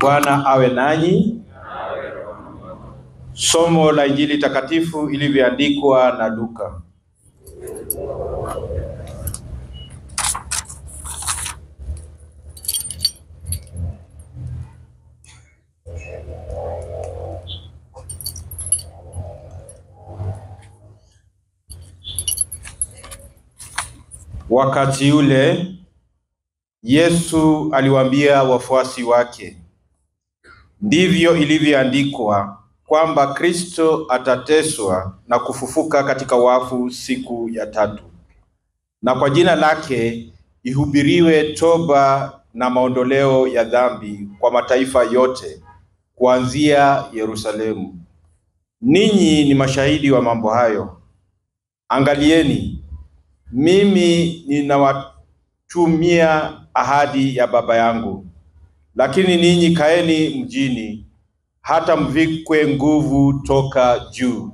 Bwana awe nanyi. Somo la Injili takatifu ilivyoandikwa na Luka. Wakati ule Yesu aliwaambia wafuasi wake, ndivyo ilivyoandikwa kwamba Kristo atateswa na kufufuka katika wafu siku ya tatu, na kwa jina lake ihubiriwe toba na maondoleo ya dhambi kwa mataifa yote, kuanzia Yerusalemu. Ninyi ni mashahidi wa mambo hayo. Angalieni, mimi ninawatumia ahadi ya Baba yangu, lakini ninyi kaeni mjini hata mvikwe nguvu toka juu.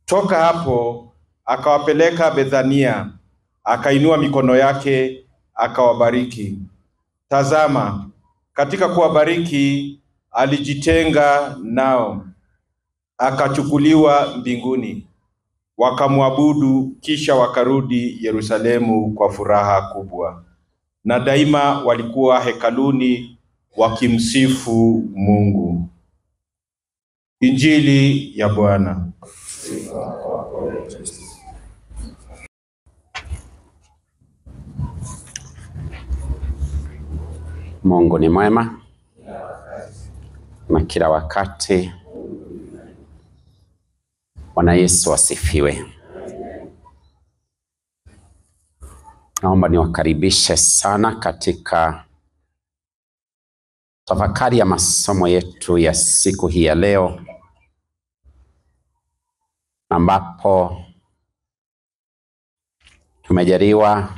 Toka hapo akawapeleka Bethania, akainua mikono yake akawabariki. Tazama, katika kuwabariki alijitenga nao, akachukuliwa mbinguni. Wakamwabudu, kisha wakarudi Yerusalemu kwa furaha kubwa, na daima walikuwa hekaluni wakimsifu Mungu. Injili ya Bwana. Mungu ni mwema na kila wakati. Bwana Yesu asifiwe. Naomba niwakaribishe sana katika tafakari ya masomo yetu ya siku hii ya leo, ambapo tumejaliwa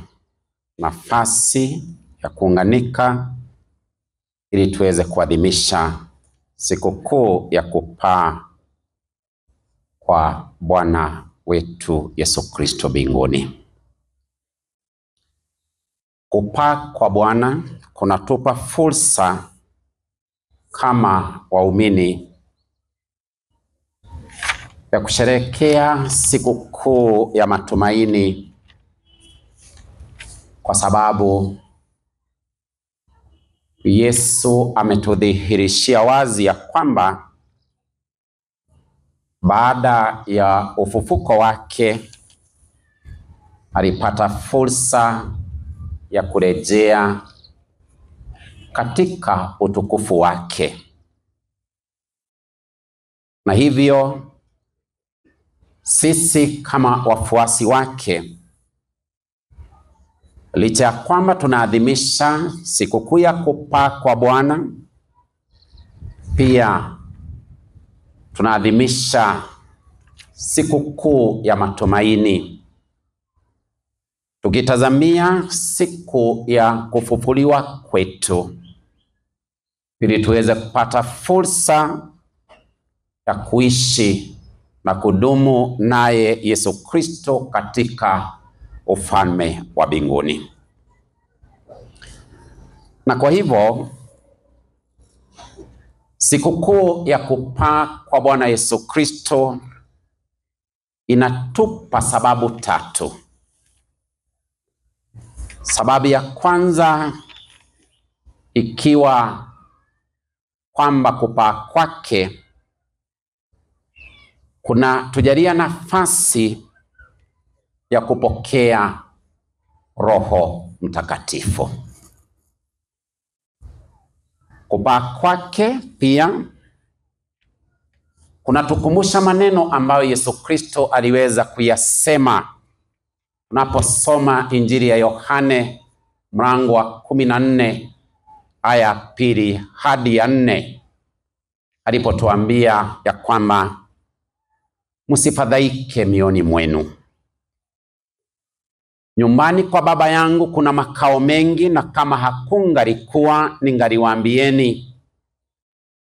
nafasi ya kuunganika ili tuweze kuadhimisha sikukuu ya kupaa kwa Bwana wetu Yesu Kristo mbinguni. Kupaa kwa Bwana kunatupa fursa kama waumini ya kusherehekea sikukuu ya matumaini, kwa sababu Yesu ametudhihirishia wazi ya kwamba baada ya ufufuko wake alipata fursa ya kurejea katika utukufu wake. Na hivyo sisi kama wafuasi wake, licha ya kwamba tunaadhimisha sikukuu ya kupaa kwa Bwana, pia tunaadhimisha sikukuu ya matumaini, tukitazamia siku ya kufufuliwa kwetu, ili tuweze kupata fursa ya kuishi na kudumu naye Yesu Kristo katika ufalme wa mbinguni. Na kwa hivyo sikukuu ya kupaa kwa Bwana Yesu Kristo inatupa sababu tatu. Sababu ya kwanza ikiwa kwamba kupaa kwake kuna tujalia nafasi ya kupokea Roho Mtakatifu. Kupaa kwake pia kunatukumbusha maneno ambayo Yesu Kristo aliweza kuyasema tunaposoma Injili ya Yohane mlango wa 14 aya 2 hadi 4, alipotuambia ya kwamba msifadhaike mioyoni mwenu. Nyumbani kwa Baba yangu kuna makao mengi, na kama hakungalikuwa ningaliwaambieni.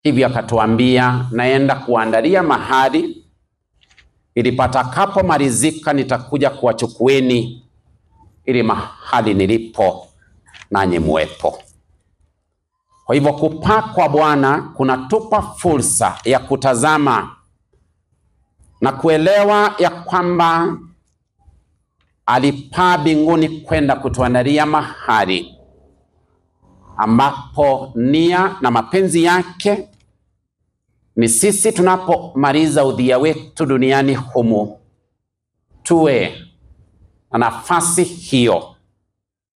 Hivyo akatuambia, naenda kuandalia mahali, ili patakapo malizika nitakuja kuwachukueni, ili mahali nilipo nanyi muwepo. Kwa hivyo kupaa kwa Bwana kunatupa fursa ya kutazama na kuelewa ya kwamba alipaa mbinguni kwenda kutuandalia mahali ambapo nia na mapenzi yake ni sisi tunapomaliza udhia wetu duniani humu tuwe na nafasi hiyo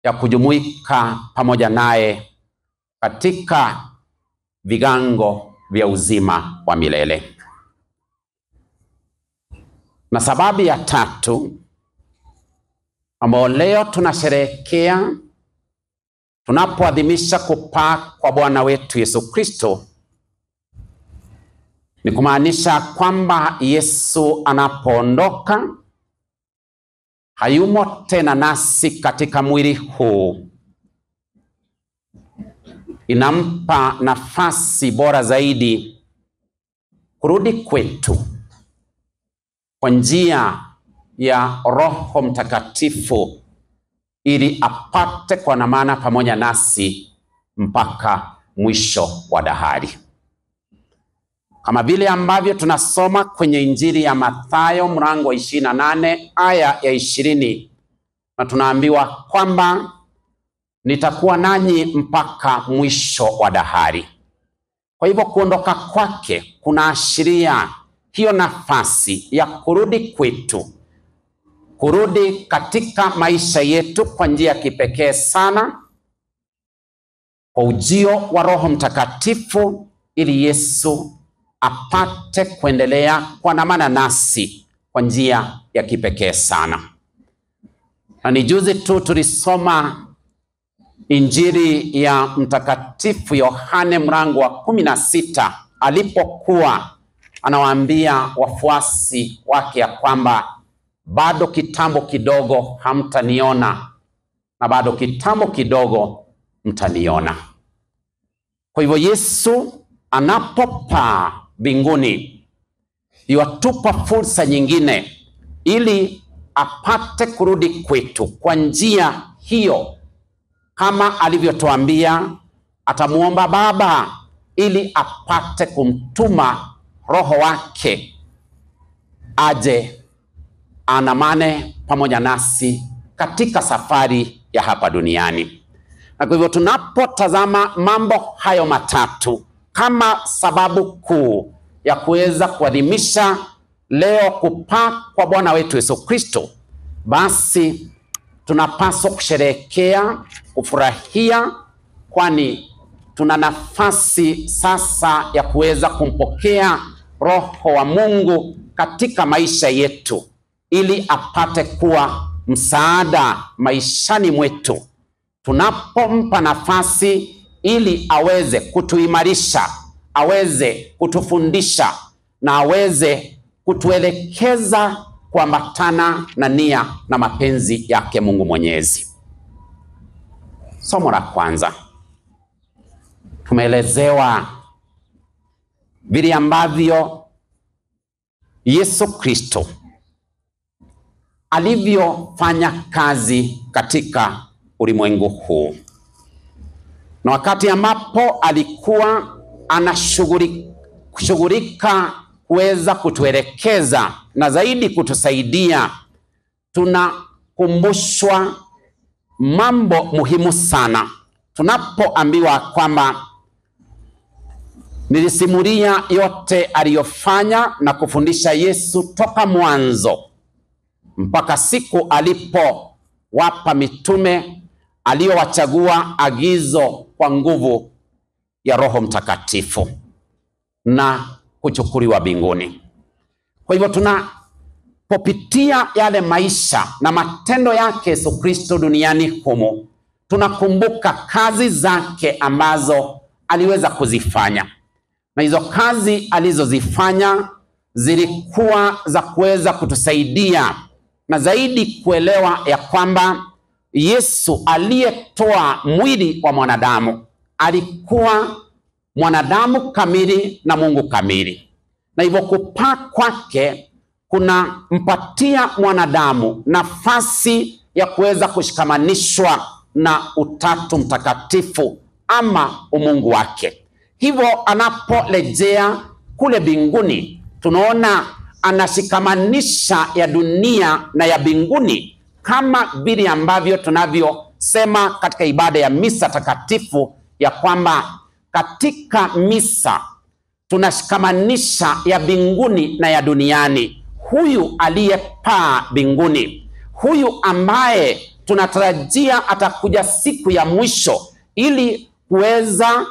ya kujumuika pamoja naye katika vigango vya uzima wa milele. Na sababu ya tatu ambayo leo tunasherehekea tunapoadhimisha kupaa kwa Bwana wetu Yesu Kristo ni kumaanisha kwamba Yesu anapoondoka hayumo tena nasi katika mwili huu. Inampa nafasi bora zaidi kurudi kwetu kwa njia ya Roho Mtakatifu ili apate kuandamana pamoja nasi mpaka mwisho wa dahari. Kama vile ambavyo tunasoma kwenye Injili ya Mathayo mlango wa 28 aya ya 20, na tunaambiwa kwamba nitakuwa nanyi mpaka mwisho wa dahari. Kwa hivyo kuondoka kwake kunaashiria hiyo nafasi ya kurudi kwetu, kurudi katika maisha yetu kwa njia ya kipekee sana kwa ujio wa Roho Mtakatifu, ili Yesu apate kuendelea kuandamana nasi kwa njia ya kipekee sana. Na ni juzi tu tulisoma Injili ya Mtakatifu Yohane mlango wa 16 alipokuwa anawaambia wafuasi wake ya kwamba bado kitambo kidogo hamtaniona na bado kitambo kidogo mtaniona. Kwa hivyo Yesu anapopaa mbinguni yuatupa fursa nyingine ili apate kurudi kwetu kwa njia hiyo, kama alivyotuambia atamuomba Baba ili apate kumtuma Roho wake aje andamane pamoja nasi katika safari ya hapa duniani. Na kwa hivyo tunapotazama mambo hayo matatu kama sababu kuu ya kuweza kuadhimisha leo kupaa kwa Bwana wetu Yesu Kristo, basi tunapaswa kusherehekea, kufurahia, kwani tuna nafasi sasa ya kuweza kumpokea Roho wa Mungu katika maisha yetu ili apate kuwa msaada maishani mwetu. Tunapompa nafasi ili aweze kutuimarisha, aweze kutufundisha na aweze kutuelekeza kuambatana na nia na mapenzi yake Mungu Mwenyezi. Somo la kwanza, tumeelezewa vile ambavyo Yesu Kristo alivyofanya kazi katika ulimwengu huu, na wakati ambapo alikuwa anashughulika kuweza kutuelekeza na zaidi kutusaidia, tunakumbushwa mambo muhimu sana tunapoambiwa kwamba nilisimulia yote aliyofanya na kufundisha Yesu toka mwanzo mpaka siku alipowapa mitume aliyowachagua agizo kwa nguvu ya Roho Mtakatifu na kuchukuliwa mbinguni. Kwa hivyo tunapopitia yale maisha na matendo yake Yesu Kristo duniani humu, tunakumbuka kazi zake ambazo aliweza kuzifanya. Na hizo kazi alizozifanya zilikuwa za kuweza kutusaidia na zaidi kuelewa ya kwamba Yesu aliyetoa mwili wa mwanadamu alikuwa mwanadamu kamili na Mungu kamili. Na hivyo kupaa kwake kuna mpatia mwanadamu nafasi ya kuweza kushikamanishwa na Utatu Mtakatifu ama umungu wake. Hivyo anaporejea kule mbinguni, tunaona anashikamanisha ya dunia na ya mbinguni, kama vile ambavyo tunavyosema katika ibada ya misa takatifu ya kwamba katika misa tunashikamanisha ya mbinguni na ya duniani. Huyu aliyepaa mbinguni, huyu ambaye tunatarajia atakuja siku ya mwisho ili kuweza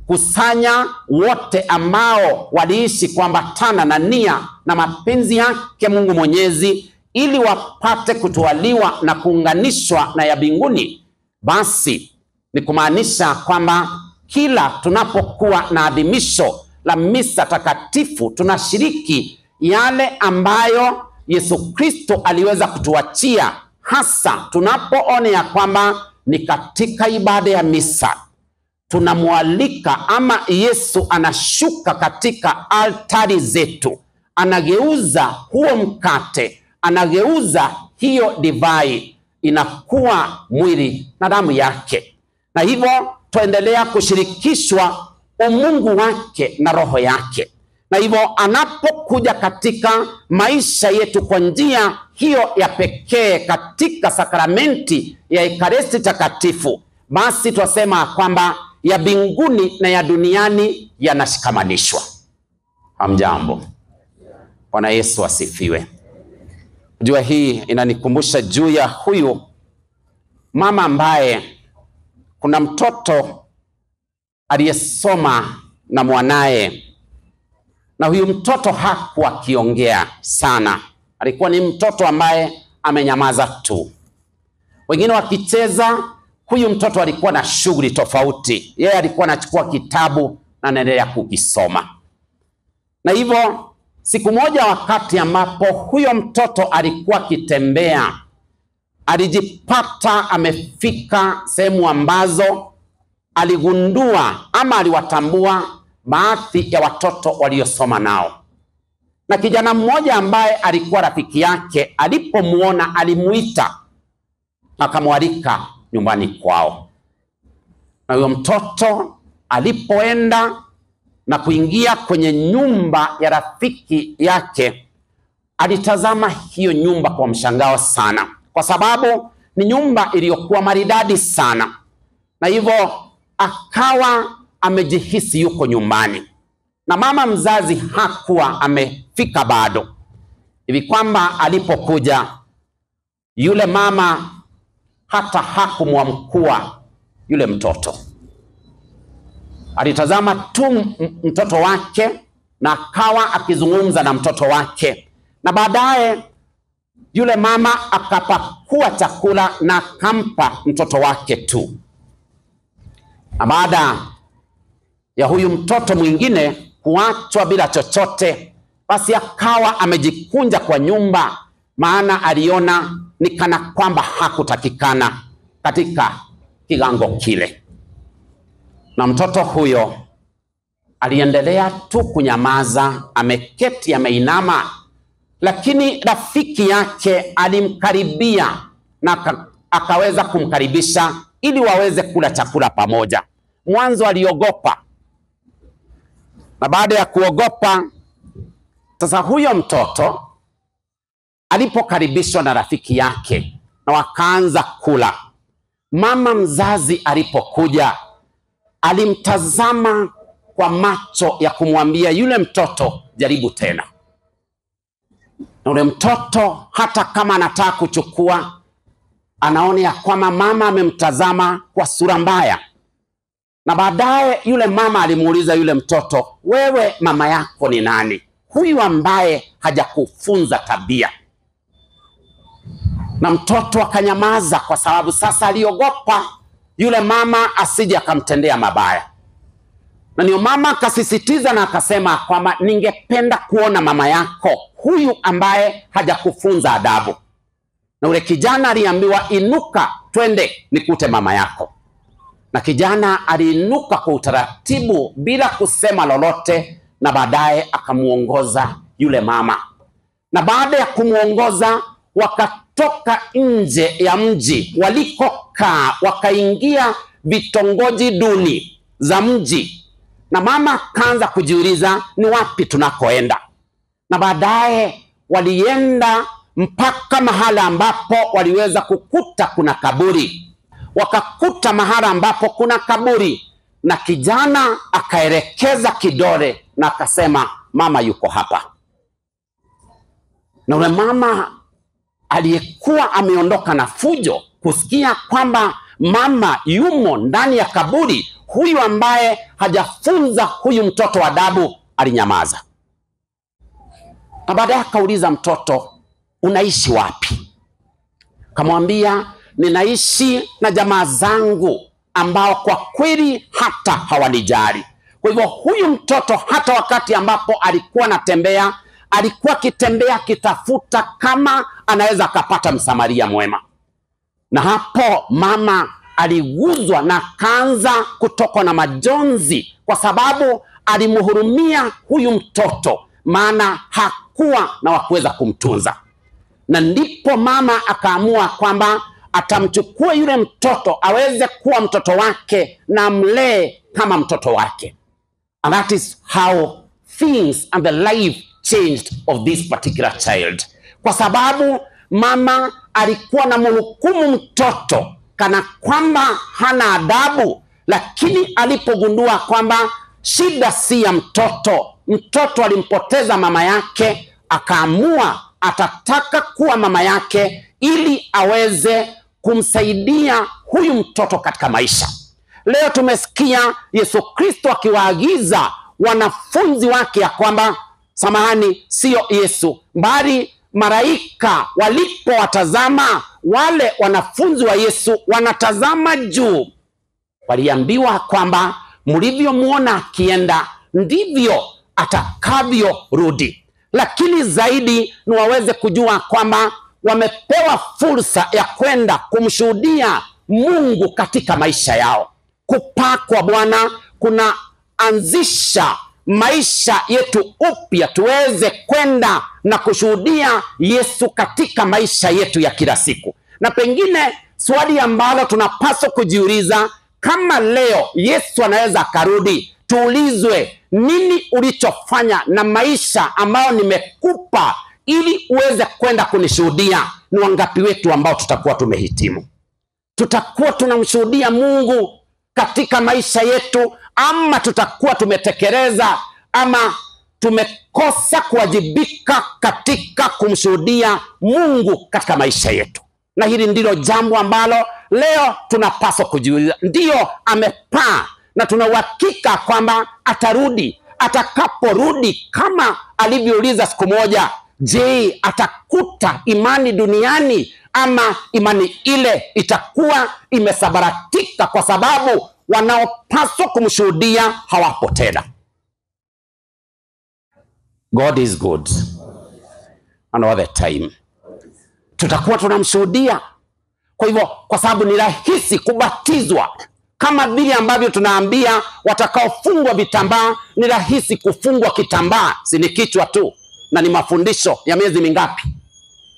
kusanya wote ambao waliishi kuambatana na nia na mapenzi yake Mungu Mwenyezi, ili wapate kutwaliwa na kuunganishwa na ya mbinguni. Basi ni kumaanisha kwamba kila tunapokuwa na adhimisho la misa takatifu tunashiriki yale ambayo Yesu Kristo aliweza kutuachia, hasa tunapoona ya kwamba ni katika ibada ya misa tunamwalika ama Yesu anashuka katika altari zetu, anageuza huo mkate, anageuza hiyo divai, inakuwa mwili na damu yake, na hivyo tuendelea kushirikishwa umungu wake na roho yake. Na hivyo anapokuja katika maisha yetu kwa njia hiyo ya pekee katika sakramenti ya Ekaristi Takatifu, basi twasema kwamba ya mbinguni na ya duniani yanashikamanishwa. Hamjambo. Bwana Yesu asifiwe. Jua hii inanikumbusha juu ya huyu mama ambaye kuna mtoto aliyesoma na mwanaye, na huyu mtoto hakuwa akiongea sana. Alikuwa ni mtoto ambaye amenyamaza tu. Wengine wakicheza, huyu mtoto alikuwa na shughuli tofauti. Yeye alikuwa anachukua kitabu na anaendelea kukisoma. Na hivyo siku moja, wakati ambapo huyo mtoto alikuwa akitembea, alijipata amefika sehemu ambazo aligundua ama aliwatambua baadhi ya watoto waliosoma nao. Na kijana mmoja ambaye alikuwa rafiki yake, alipomuona alimuita akamwalika nyumbani kwao. Na huyo mtoto alipoenda na kuingia kwenye nyumba ya rafiki yake, alitazama hiyo nyumba kwa mshangao sana, kwa sababu ni nyumba iliyokuwa maridadi sana, na hivyo akawa amejihisi yuko nyumbani. Na mama mzazi hakuwa amefika bado, hivi kwamba alipokuja yule mama hata hakumwamkua yule mtoto. Alitazama tu mtoto wake na akawa akizungumza na mtoto wake, na baadaye yule mama akapakua chakula na akampa mtoto wake tu. Na baada ya huyu mtoto mwingine kuachwa bila chochote, basi akawa amejikunja kwa nyumba, maana aliona ni kana kwamba hakutakikana katika kigango kile. Na mtoto huyo aliendelea tu kunyamaza, ameketi ameinama, lakini rafiki yake alimkaribia na akaweza kumkaribisha ili waweze kula chakula pamoja. Mwanzo aliogopa, na baada ya kuogopa, sasa huyo mtoto alipokaribishwa na rafiki yake na wakaanza kula, mama mzazi alipokuja alimtazama kwa macho ya kumwambia yule mtoto, jaribu tena. Na yule mtoto hata kama anataka kuchukua, anaona ya kwamba mama amemtazama kwa sura mbaya. Na baadaye yule mama alimuuliza yule mtoto, wewe mama yako ni nani? Huyu ambaye hajakufunza tabia. Na mtoto akanyamaza, kwa sababu sasa aliogopa yule mama asije akamtendea mabaya. Na ndio mama akasisitiza na akasema kwamba ningependa kuona mama yako huyu ambaye hajakufunza adabu. Na ule kijana aliambiwa, inuka twende nikute mama yako. Na kijana aliinuka kwa utaratibu bila kusema lolote, na baadaye akamuongoza yule mama. Na baada ya kumuongoza, wakatoka nje ya mji walikokaa, wakaingia vitongoji duni za mji, na mama akaanza kujiuliza ni wapi tunakoenda. Na baadaye walienda mpaka mahala ambapo waliweza kukuta kuna kaburi. Wakakuta mahala ambapo kuna kaburi, na kijana akaelekeza kidole na akasema, mama yuko hapa. Na yule mama aliyekuwa ameondoka na fujo kusikia kwamba mama yumo ndani ya kaburi, huyu ambaye hajafunza huyu mtoto adabu, alinyamaza. Na baadaye akauliza mtoto, unaishi wapi? Kamwambia, ninaishi na jamaa zangu ambao kwa kweli hata hawanijali. Kwa hivyo huyu mtoto hata wakati ambapo alikuwa anatembea, alikuwa akitembea akitafuta kama anaweza akapata msamaria mwema. Na hapo mama aliguzwa na akaanza kutokwa na majonzi, kwa sababu alimhurumia huyu mtoto, maana hakuwa na wakuweza kumtunza. Na ndipo mama akaamua kwamba atamchukua yule mtoto aweze kuwa mtoto wake na mlee kama mtoto wake. And that is how things and the life changed of this particular child. Kwa sababu mama alikuwa na mhukumu mtoto kana kwamba hana adabu, lakini alipogundua kwamba shida si ya mtoto, mtoto alimpoteza mama yake, akaamua atataka kuwa mama yake ili aweze kumsaidia huyu mtoto katika maisha. Leo tumesikia Yesu Kristo akiwaagiza wanafunzi wake ya kwamba, samahani, sio Yesu, bali malaika walipowatazama wale wanafunzi wa Yesu wanatazama juu, waliambiwa kwamba mlivyomuona akienda ndivyo atakavyorudi. Lakini zaidi ni waweze kujua kwamba wamepewa fursa ya kwenda kumshuhudia Mungu katika maisha yao. Kupaa kwa Bwana kunaanzisha maisha yetu upya, tuweze kwenda na kushuhudia Yesu katika maisha yetu ya kila siku. Na pengine swali ambalo tunapaswa kujiuliza, kama leo Yesu anaweza akarudi, tuulizwe, nini ulichofanya na maisha ambayo nimekupa ili uweze kwenda kunishuhudia? Ni wangapi wetu ambao tutakuwa tumehitimu? Tutakuwa tunamshuhudia Mungu katika maisha yetu, ama tutakuwa tumetekeleza ama tumekosa kuwajibika katika kumshuhudia Mungu katika maisha yetu? Na hili ndilo jambo ambalo leo tunapaswa kujiuliza. Ndiyo, amepaa na tuna uhakika kwamba atarudi. Atakaporudi, kama alivyouliza siku moja, je, atakuta imani duniani ama imani ile itakuwa imesabaratika kwa sababu wanaopaswa kumshuhudia hawapo tena? God is good and all the time. Tutakuwa tunamshuhudia. Kwa hivyo, kwa sababu ni rahisi kubatizwa, kama vile ambavyo tunaambia watakaofungwa vitambaa ni rahisi kufungwa kitambaa, si ni kichwa tu, na ni mafundisho ya miezi mingapi?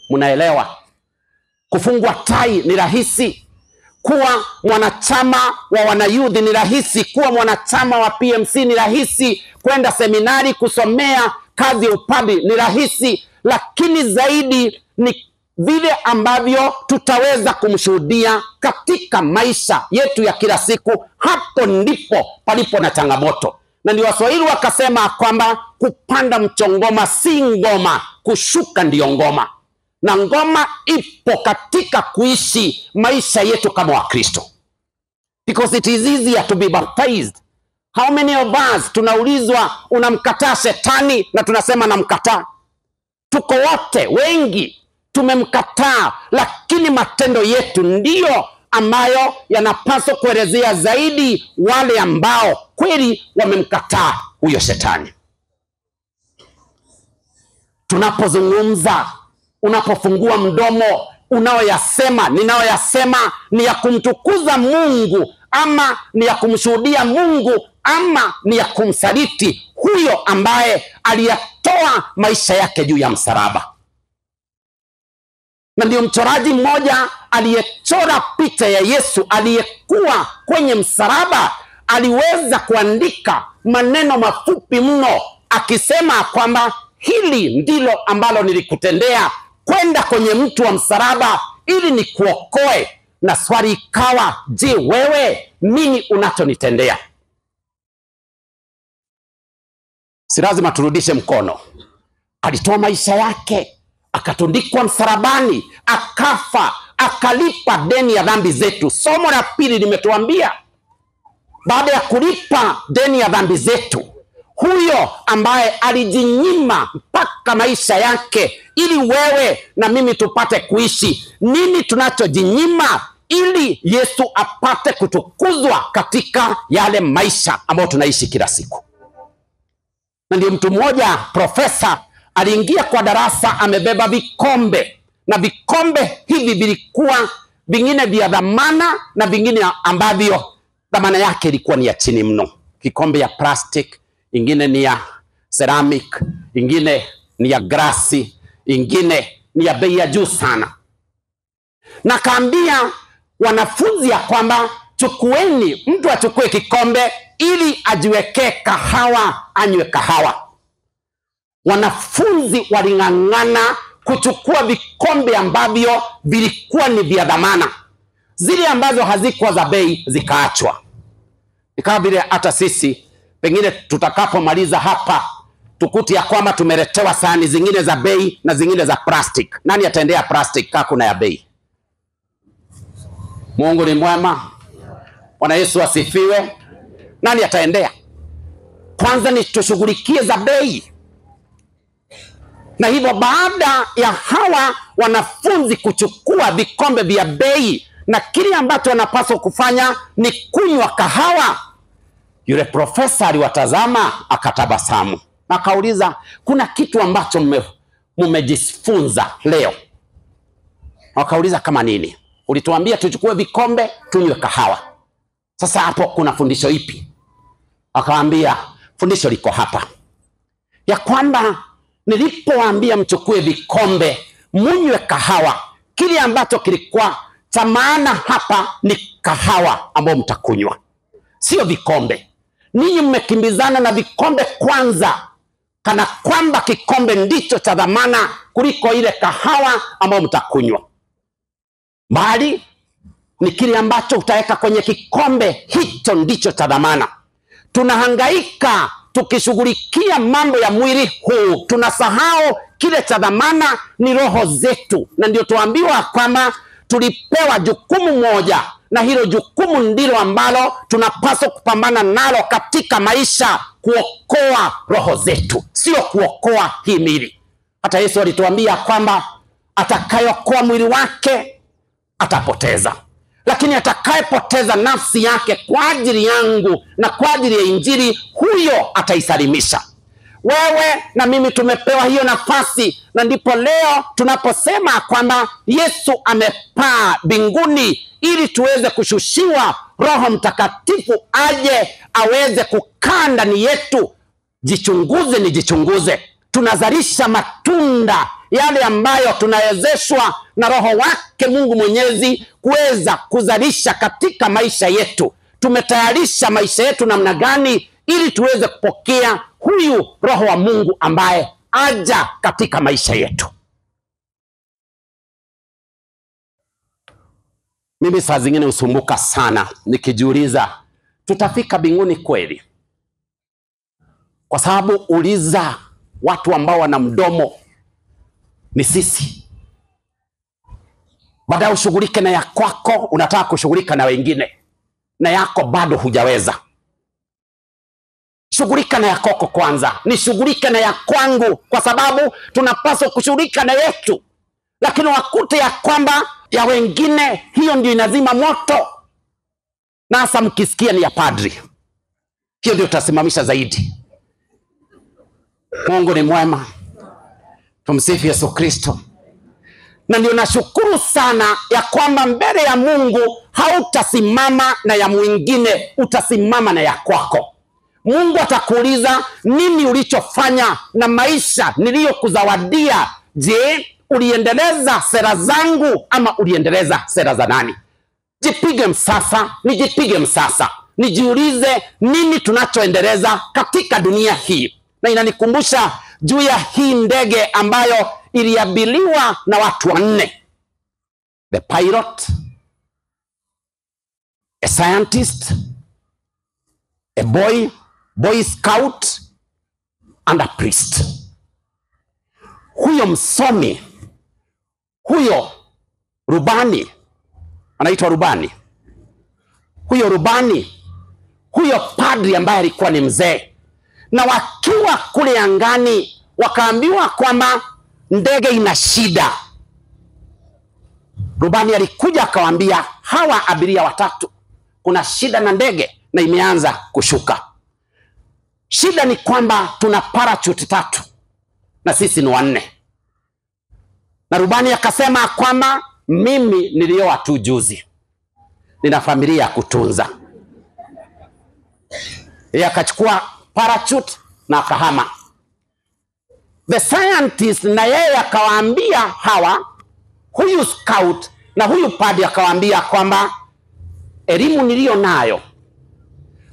Mnaelewa? Kufungwa tai ni rahisi, kuwa mwanachama wa wanayudhi ni rahisi, kuwa mwanachama wa PMC ni rahisi, kwenda seminari kusomea kazi ya upadri ni rahisi, lakini zaidi ni vile ambavyo tutaweza kumshuhudia katika maisha yetu ya kila siku. Hapo ndipo palipo na changamoto. Na ndio Waswahili wakasema kwamba kupanda mchongoma si ngoma, kushuka ndiyo ngoma. Na ngoma ipo katika kuishi maisha yetu kama Wakristo. Because it is easier to be baptized. How many of us tunaulizwa, unamkataa shetani? Na tunasema namkataa. Tuko wote, wengi tumemkataa, lakini matendo yetu ndiyo ambayo yanapaswa kuelezea zaidi wale ambao kweli wamemkataa huyo shetani. Tunapozungumza, unapofungua mdomo, ninayoyasema ni ya kumtukuza Mungu, ama ni ya kumshuhudia Mungu, ama ni ya kumsaliti huyo ambaye aliyatoa maisha yake juu ya msalaba? Na ndio mchoraji mmoja aliyechora picha ya Yesu aliyekuwa kwenye msalaba aliweza kuandika maneno mafupi mno akisema kwamba hili ndilo ambalo nilikutendea, kwenda kwenye mti wa msalaba ili nikuokoe. Na swali ikawa, je, wewe nini unachonitendea? Si lazima turudishe mkono. Alitoa maisha yake, akatundikwa msalabani, akafa, akalipa deni ya dhambi zetu. Somo la pili limetuambia baada ya kulipa deni ya dhambi zetu, huyo ambaye alijinyima mpaka maisha yake ili wewe na mimi tupate kuishi, nini tunachojinyima ili Yesu apate kutukuzwa katika yale maisha ambayo tunaishi kila siku? Na ndio mtu mmoja profesa aliingia kwa darasa amebeba vikombe, na vikombe hivi vilikuwa vingine vya dhamana na vingine ambavyo dhamana yake ilikuwa ni ya chini mno. Kikombe ya plastic, ingine ni ya ceramic, ingine ni ya grasi, ingine ni ya bei ya juu sana. Na kaambia wanafunzi ya kwamba chukueni, mtu achukue kikombe ili ajiwekee kahawa, anywe kahawa. Wanafunzi waling'ang'ana kuchukua vikombe ambavyo vilikuwa ni vya dhamana, zile ambazo hazikuwa za bei zikaachwa. Ikawa vile hata sisi pengine tutakapomaliza hapa tukuti ya kwamba tumeletewa sahani zingine za bei na zingine za plastic. Nani ataendea plastic kama kuna ya bei? Mungu ni mwema. Bwana Yesu asifiwe. Nani ataendea? Kwanza ni tushughulikie za bei. Na hivyo baada ya hawa wanafunzi kuchukua vikombe vya bei, na kile ambacho wanapaswa kufanya ni kunywa kahawa, yule profesa aliwatazama akatabasamu. Akauliza, kuna kitu ambacho mmejifunza leo? Akauliza, kama nini? Ulituambia tuchukue vikombe tunywe kahawa. Sasa hapo kuna fundisho ipi? Akawaambia, fundisho liko hapa, ya kwamba nilipowaambia mchukue vikombe munywe kahawa, kile ambacho kilikuwa cha maana hapa ni kahawa ambayo mtakunywa, sio vikombe. Ninyi mmekimbizana na vikombe kwanza, kana kwamba kikombe ndicho cha dhamana kuliko ile kahawa ambayo mtakunywa, bali ni kile ambacho utaweka kwenye kikombe, hicho ndicho cha dhamana. Tunahangaika tukishughulikia mambo ya mwili huu, tunasahau kile cha dhamana ni roho zetu. Na ndio tuambiwa kwamba tulipewa jukumu moja, na hilo jukumu ndilo ambalo tunapaswa kupambana nalo katika maisha, kuokoa roho zetu, sio kuokoa hii mwili. Hata Yesu alituambia kwamba atakayeokoa mwili wake atapoteza, lakini atakayepoteza nafsi yake kwa ajili yangu na kwa ajili ya Injili, huyo ataisalimisha. Wewe na mimi tumepewa hiyo nafasi, na ndipo leo tunaposema kwamba Yesu amepaa mbinguni ili tuweze kushushiwa Roho Mtakatifu aje aweze kukaa ndani yetu. Jichunguze, nijichunguze. Tunazalisha matunda yale ambayo tunawezeshwa na Roho wake Mungu Mwenyezi kuweza kuzalisha katika maisha yetu. Tumetayarisha maisha yetu namna gani ili tuweze kupokea huyu Roho wa Mungu ambaye aja katika maisha yetu? Mimi saa zingine usumbuka sana nikijiuliza, tutafika mbinguni kweli? Kwa sababu uliza watu ambao wana mdomo ni sisi. Baada ushughulike na ya kwako, unataka kushughulika na wengine, na yako bado hujaweza. Shughulika na ya kwako kwanza, nishughulike na ya kwangu, kwa sababu tunapaswa kushughulika na yetu. Lakini wakute ya kwamba ya wengine hiyo ndio inazima moto, na hasa mkisikia ni ya padri, hiyo ndio utasimamisha zaidi. Mungu ni mwema. Tumsifu Yesu Kristo. Na ndio nashukuru sana ya kwamba mbele ya Mungu hautasimama na ya mwingine, utasimama na ya kwako. Mungu atakuuliza nini ulichofanya na maisha niliyokuzawadia. Je, uliendeleza sera zangu ama uliendeleza sera za nani? Jipige msasa, nijipige msasa, nijiulize nini tunachoendeleza katika dunia hii. Na inanikumbusha juu ya hii ndege ambayo iliabiliwa na watu 4: the pilot, a scientist, a boy scout and a priest. Huyo msomi, huyo rubani, anaitwa rubani, huyo padri ambaye alikuwa ni mzee, na wakiwa kule angani wakaambiwa kwamba ndege ina shida. Rubani alikuja akawaambia hawa abiria 3, kuna shida na ndege na imeanza kushuka. Shida ni kwamba tuna parachute 3 na sisi ni 4. Na rubani akasema kwamba mimi nilioa tu juzi, nina familia ya kutunza. Yeye akachukua parachute na akahama. The scientist na yeye akawaambia hawa, huyu scout na huyu padri akawaambia kwamba elimu nilio nayo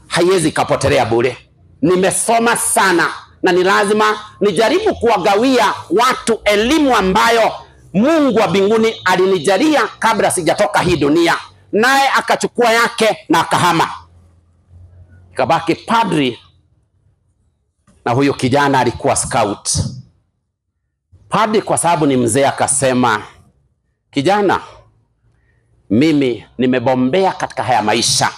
haiwezi kapotelea bure. Nimesoma sana na ni lazima nijaribu kuwagawia watu elimu ambayo Mungu wa mbinguni alinijalia kabla sijatoka hii dunia. Naye akachukua yake na akahama. Kabaki padri na huyo kijana alikuwa scout. Padri kwa sababu ni mzee akasema, kijana, mimi nimebombea katika haya maisha,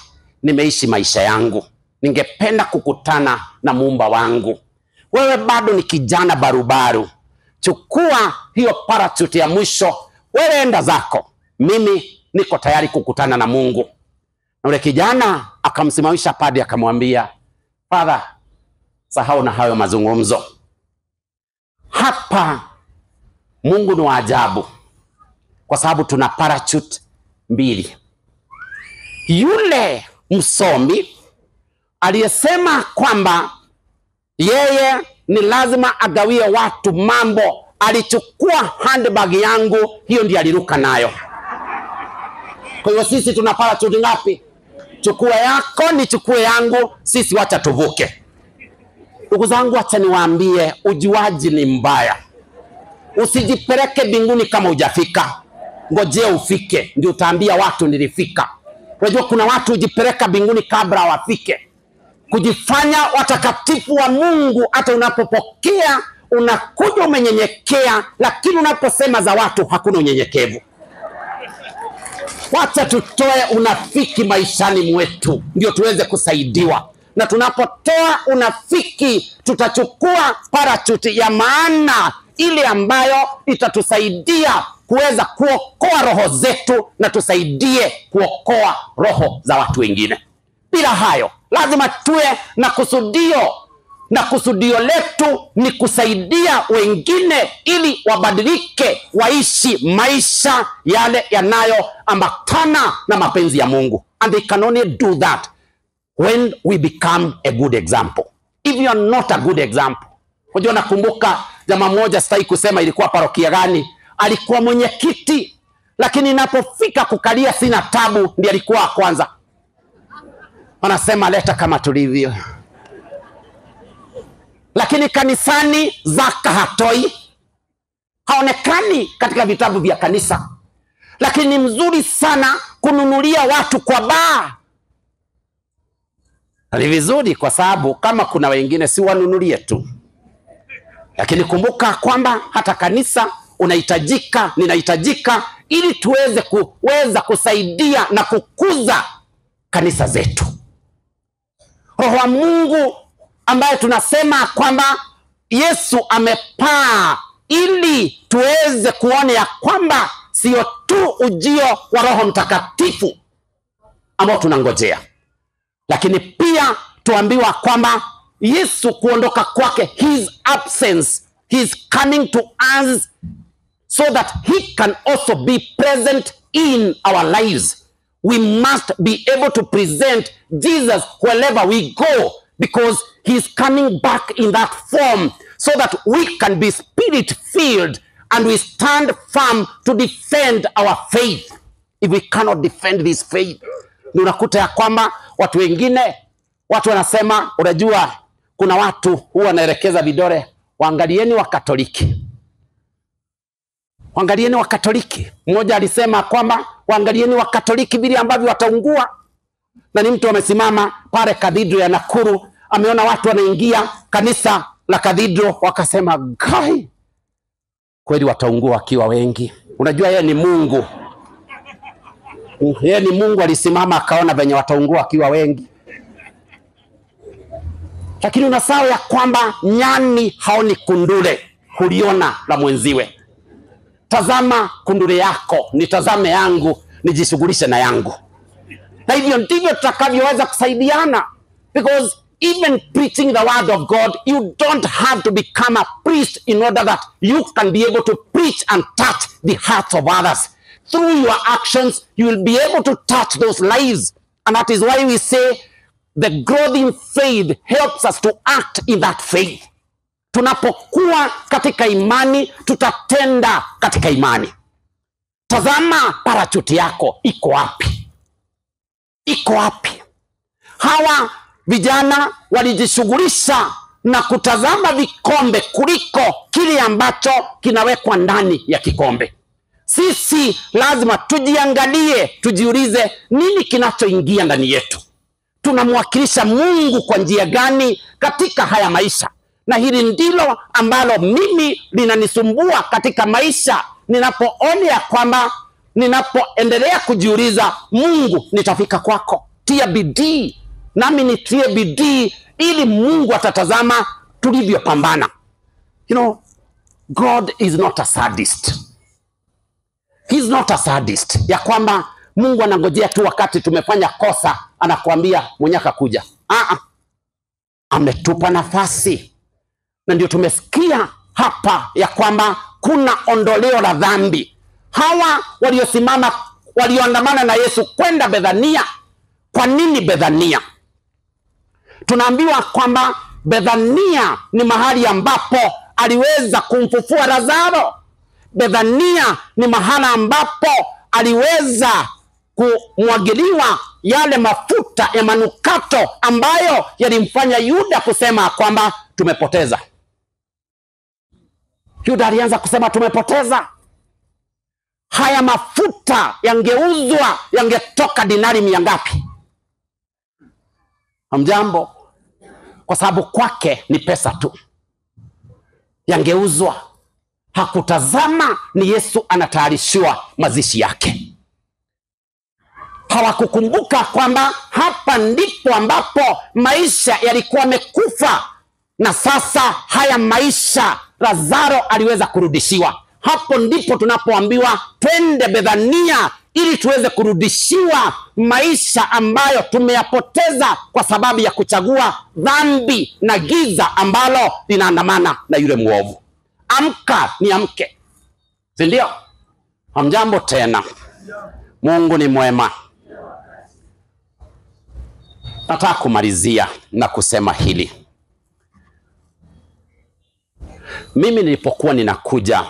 nimeishi maisha yangu, ningependa kukutana na Muumba wangu. Wewe bado ni kijana barubaru, chukua hiyo parachute ya mwisho, wewe enda zako, mimi niko tayari kukutana na Mungu. Na ule kijana akamsimamisha padri akamwambia, Father, sahau na hayo mazungumzo. Hapa Mungu ni wa ajabu kwa sababu tuna parachute 2. Yule msomi aliyesema kwamba yeye ni lazima agawie watu mambo, alichukua handbag yangu, hiyo ndiyo aliruka nayo. Kwa hiyo sisi tuna parachute ngapi? Chukua yako, nichukue yangu, sisi wacha tuvuke. Ndugu zangu, acha niwaambie, ujuaji ni mbaya. Usijipeleke mbinguni kama hujafika. Ngojea ufike ndio utaambia watu nilifika. Unajua kuna watu hujipeleka mbinguni kabla wafike, kujifanya watakatifu wa Mungu. Hata unapopokea unakuja umenyenyekea, lakini unaposema za watu hakuna unyenyekevu. Wacha tutoe unafiki maishani mwetu ndio tuweze kusaidiwa. Na tunapotoa unafiki, tutachukua parachute ya maana, ile ambayo itatusaidia kuweza kuokoa roho zetu na tusaidie kuokoa roho za watu wengine. Bila hayo, lazima tuwe na kusudio, na kusudio letu ni kusaidia wengine ili wabadilike, waishi maisha yale yanayoambatana na mapenzi ya Mungu. And they can only do that when we become a good example. If you are not a good example. Unajua, nakumbuka jamaa mmoja, sitaki kusema ilikuwa parokia gani, alikuwa mwenyekiti, lakini inapofika kukalia sina tabu ndiye alikuwa kwanza. Wanasema leta kama tulivyo. Lakini kanisani zaka hatoi, haonekani katika vitabu vya kanisa. Lakini ni mzuri sana kununulia watu kwa baa. Ni vizuri kwa sababu kama kuna wengine si wanunulie tu. Lakini kumbuka kwamba hata kanisa unahitajika, ninahitajika, ili tuweze kusaidia na kukuza kanisa zetu. Roho wa Mungu ambaye tunasema kwamba Yesu amepaa ili tuweze kuona ya kwamba sio tu ujio wa Roho Mtakatifu ambao tunangojea, lakini pia tuambiwa kwamba Yesu kuondoka kwake, his absence, he is coming to us so that he can also be present in our lives. We must be able to present Jesus wherever we go, because he is coming back in that form so that we can be spirit filled and we stand firm to defend our faith. If we cannot defend this faith, unakuta ya kwamba watu wengine, watu wanasema, unajua kuna watu huwa wanaelekeza vidole, waangalieni wa Katoliki. Waangalieni wa Katoliki. Mmoja alisema kwamba waangalieni wa Katoliki vile ambavyo wataungua. Na ni mtu amesimama pale Cathedral ya Nakuru, ameona watu wanaingia kanisa la Cathedral, wakasema gai, kweli wataungua wakiwa wengi. Unajua yeye ni Mungu. Yeye ni Mungu, alisimama akaona venye wataungua wakiwa wengi. Lakini unasahau ya kwamba nyani haoni kundule, huliona la mwenziwe. Tazama kundule yako, nitazame yangu, nijishughulishe na yangu. Na hivyo ndivyo tutakavyoweza kusaidiana. Because even preaching the word of God, you don't have to become a priest in order that you can be able to preach and touch the hearts of others. Through your actions, you will be able to touch those lives. And that is why we say the growth in faith helps us to act in that faith. Tunapokuwa katika imani, tutatenda katika imani. Tazama parachuti yako, iko wapi? Iko wapi? Hawa vijana walijishughulisha na kutazama vikombe kuliko kile ambacho kinawekwa ndani ya kikombe. Sisi lazima tujiangalie, tujiulize nini kinachoingia ndani yetu. Tunamwakilisha Mungu kwa njia gani katika haya maisha? Na hili ndilo ambalo mimi linanisumbua katika maisha. Ninapoona kwamba ninapoendelea kujiuliza, Mungu nitafika kwako, tia bidii nami nitie bidii, ili Mungu atatazama tulivyopambana. You know, God is not a sadist. He's not a sadist. Ya kwamba Mungu anangojea tu wakati tumefanya kosa anakuambia mwenyaka kuja. Ametupa nafasi. Na ndio tumesikia hapa ya kwamba kuna ondoleo la dhambi. Hawa waliosimama, walioandamana na Yesu kwenda Bethania. Kwa nini Bethania? Tunaambiwa kwamba Bethania ni mahali ambapo aliweza kumfufua Lazaro. Bethania ni mahali ambapo aliweza kumwagiliwa yale mafuta ya manukato ambayo yalimfanya Yuda kusema kwamba tumepoteza. Yuda alianza kusema tumepoteza. Haya mafuta yangeuzwa, yangetoka dinari 100. Hamjambo? Kwa sababu kwake ni pesa tu. Yangeuzwa. Hakutazama ni Yesu anatayarishiwa mazishi yake. Hawakukumbuka kwamba hapa ndipo ambapo maisha yalikuwa mekufa, na sasa haya maisha Lazaro aliweza kurudishiwa. Hapo ndipo tunapoambiwa twende Bethania ili tuweze kurudishiwa maisha ambayo tumeyapoteza kwa sababu ya kuchagua dhambi na giza ambalo linaandamana na yule mwovu. Amka ni amke. Si ndio? Hamjambo tena. Mungu ni mwema. Nataka kumalizia na kusema hili. Mimi nilipokuwa ninakuja,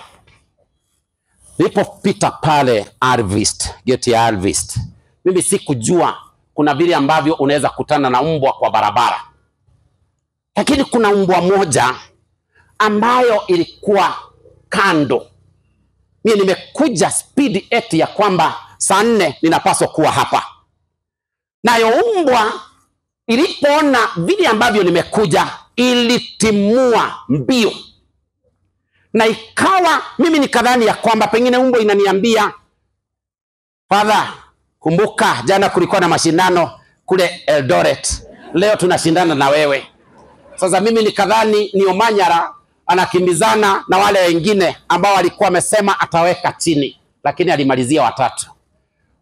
nilipopita pale Alvist, geti ya Alvist, mimi sikujua kuna vile ambavyo unaweza kutana na mbwa kwa barabara. Lakini kuna mbwa moja ambayo ilikuwa kando. Mimi nimekuja speed eti ya kwamba saa 4 ninapaswa kuwa hapa. Nayo mbwa ilipoona vile ambavyo nimekuja, ilitimua mbio. Na ikawa mimi nikadhani ya kwamba pengine mbwa inaniambia, Father, kumbuka jana kulikuwa na mashindano kule Eldoret, leo tunashindana na wewe. Sasa mimi nikadhani ni Omanyala anakimbizana na wale wengine ambao walikuwa wamesema ataweka chini, lakini alimalizia watatu.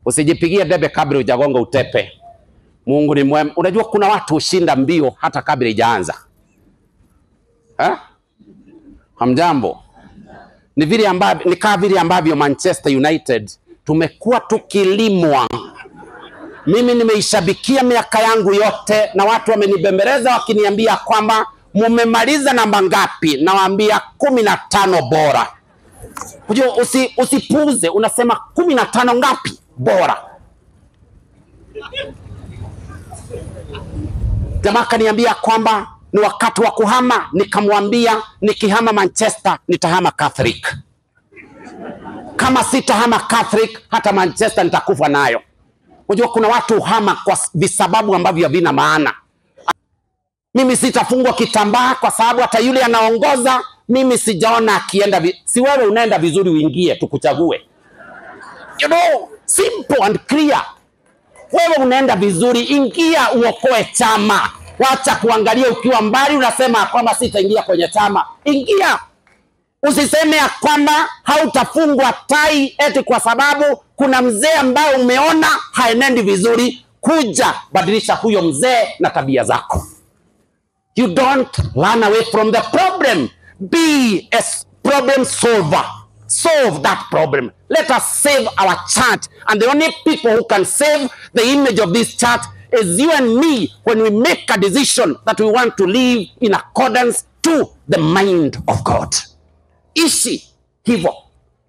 Usijipigie debe kabla hujagonga utepe. Mungu ni mwema. Unajua kuna watu hushinda mbio hata kabla haijaanza. Hamjambo? Ni vile ambavyo, ni kama vile ambavyo Manchester United tumekuwa tukilimwa. Mimi nimeishabikia miaka yangu yote na watu wamenibembeleza wakiniambia kwamba mumemaliza namba ngapi? Nawaambia 15 bora. Unajua usipuuze, unasema 15 ngapi? Bora. Jamaa kaniambia kwamba ni wakati wa kuhama, nikamwambia nikihama Manchester nitahama Catholic. Kama sitahama Catholic, hata Manchester nitakufa nayo. Unajua kuna watu uhama kwa visababu ambavyo havina maana. Mimi sitafungwa kitambaa kwa sababu hata yule anaongoza mimi sijaona akienda. Si wewe unaenda vizuri uingie tukuchague. You know, simple and clear. Wewe unaenda vizuri, ingia uokoe chama. Wacha kuangalia ukiwa mbali unasema kwamba sitaingia kwenye chama. Ingia. Usiseme ya kwamba hautafungwa tai eti kwa sababu kuna mzee ambaye umeona haenendi vizuri. Kuja badilisha huyo mzee na tabia zako. You don't run away from the problem. Be a problem solver. Solve that problem. Let us save our church. And the only people who can save the image of this church is you and me, when we make a decision that we want to live in accordance to the mind of God. Ishi hivyo.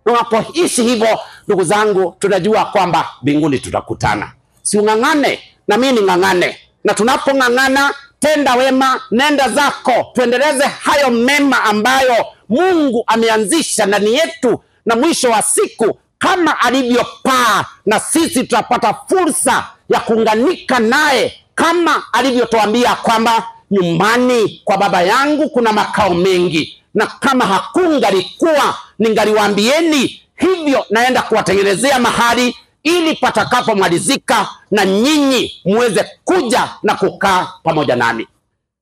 Unapoishi hivyo, ndugu zangu, tunajua kwamba mbinguni tutakutana. Si ungangane na mimi ningangane. Na tunapongangana, tenda wema, nenda zako, tuendeleze hayo mema ambayo Mungu ameanzisha ndani yetu, na mwisho wa siku kama alivyopaa, na sisi tutapata fursa ya kuunganika naye, kama alivyotuambia kwamba nyumbani kwa Baba yangu kuna makao mengi, na kama hakungalikuwa ningaliwaambieni. Hivyo naenda kuwatengenezea mahali, ili patakapomalizika na nyinyi muweze kuja na kukaa pamoja nami.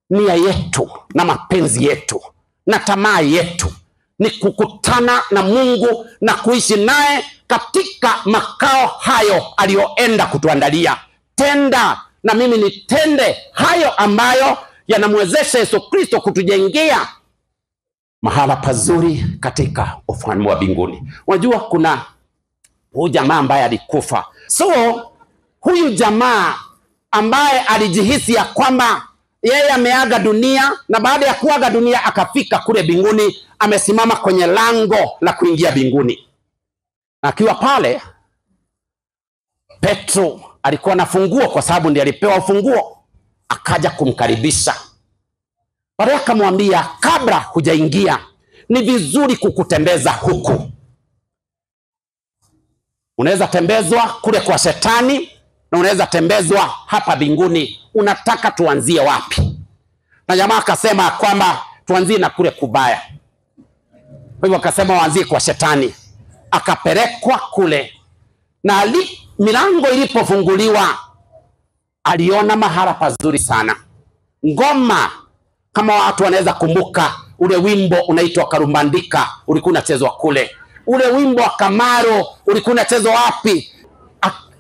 Nia yetu na mapenzi yetu na tamaa yetu ni kukutana na Mungu na kuishi naye katika makao hayo aliyoenda kutuandalia. Tenda na mimi nitende hayo ambayo yanamwezesha Yesu Kristo kutujengea mahala pazuri katika ufalme wa mbinguni. Unajua kuna huyu jamaa ambaye alikufa. So huyu jamaa ambaye alijihisi ya kwamba yeye ameaga dunia, na baada ya kuaga dunia akafika kule mbinguni, amesimama kwenye lango la kuingia mbinguni. Akiwa pale, Petro alikuwa na funguo kwa sababu ndiye alipewa ufunguo. Akaja kumkaribisha. Baadaye akamwambia, kabla hujaingia ni vizuri kukutembeza huku. Unaweza tembezwa kule kwa shetani na unaweza tembezwa hapa mbinguni. Unataka tuanzie wapi? Na jamaa akasema kwamba tuanzie na kule kubaya. Kwa hivyo akasema waanzie kwa shetani. Akapelekwa kule, na milango ilipofunguliwa aliona mahala pazuri sana. Ngoma, kama watu wanaweza kumbuka ule wimbo unaitwa Karumbandika, ulikuwa unachezwa kule. Ule wimbo wa Kamaro ulikuwa unachezwa wapi?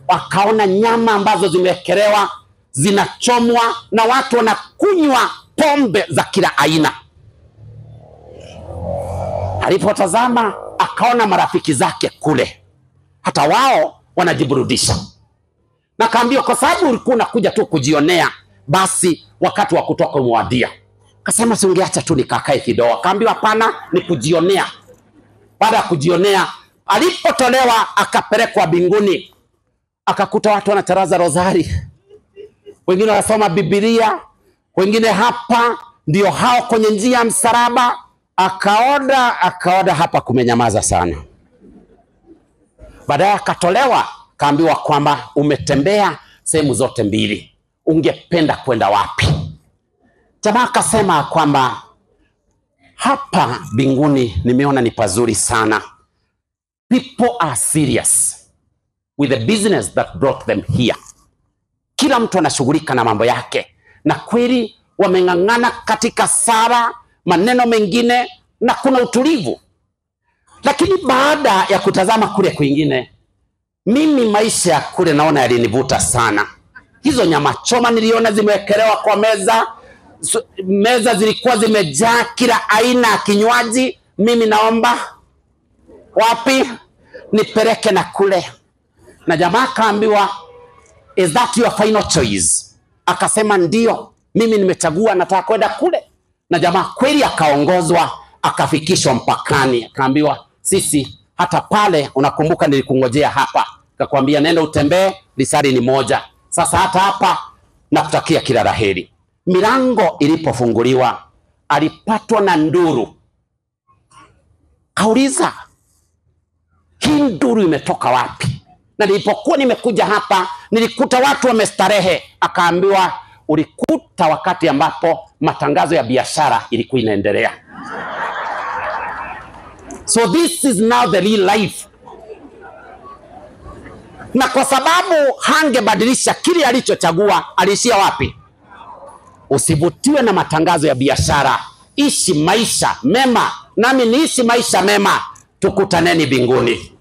Akaona nyama ambazo zimewekelewa zinachomwa, na watu wanakunywa pombe za kila aina. Alipotazama akaona marafiki zake kule, hata wao wanajiburudisha. Na kaambia, kwa sababu ulikuwa unakuja tu kujionea, basi wakati wa kutoka umewadia. Akasema, si ungeacha tu nikakae kidogo? Kaambia, hapana, ni kujionea. Baada ya kujionea, alipotolewa akapelekwa mbinguni. Akakuta watu wanacharaza rozari, wengine wanasoma Biblia, wengine hapa ndio hao kwenye njia ya msalaba. Akaoda hapa kumenyamaza sana. Baadaye akatolewa, kaambiwa kwamba umetembea sehemu zote mbili, ungependa kwenda wapi? Jamaa akasema kwamba hapa mbinguni nimeona ni pazuri sana. People are serious with the business that brought them here. Kila mtu anashughulika na mambo yake, na kweli wameng'ang'ana katika sala, maneno mengine, na kuna utulivu. Lakini baada ya kutazama kule kwingine, mimi maisha ya kule naona yalinivuta sana. Hizo nyama choma niliona zimewekelewa kwa meza. Meza zilikuwa zimejaa kila aina ya kinywaji. Mimi naomba wapi? Nipeleke na kule. Na jamaa kaambiwa, is that your final choice? Akasema ndio, mimi nimechagua, nataka kwenda kule. Na jamaa kweli akaongozwa, akafikishwa mpakani. Akaambiwa, sisi hata pale unakumbuka nilikungojea hapa, kakwambia nenda utembee, lisali ni moja. Sasa hata hapa nakutakia kila la heri. Milango ilipofunguliwa alipatwa na nduru. Kauliza, hii nduru imetoka wapi? Na nilipokuwa nimekuja hapa nilikuta watu wamestarehe. Akaambiwa, ulikuta wakati ambapo matangazo ya biashara ilikuwa inaendelea. So this is now the real life. Na kwa sababu hangebadilisha kile alichochagua, aliishia wapi? Usivutiwe na matangazo ya biashara, ishi maisha mema. Nami niishi maisha mema, tukutaneni mbinguni.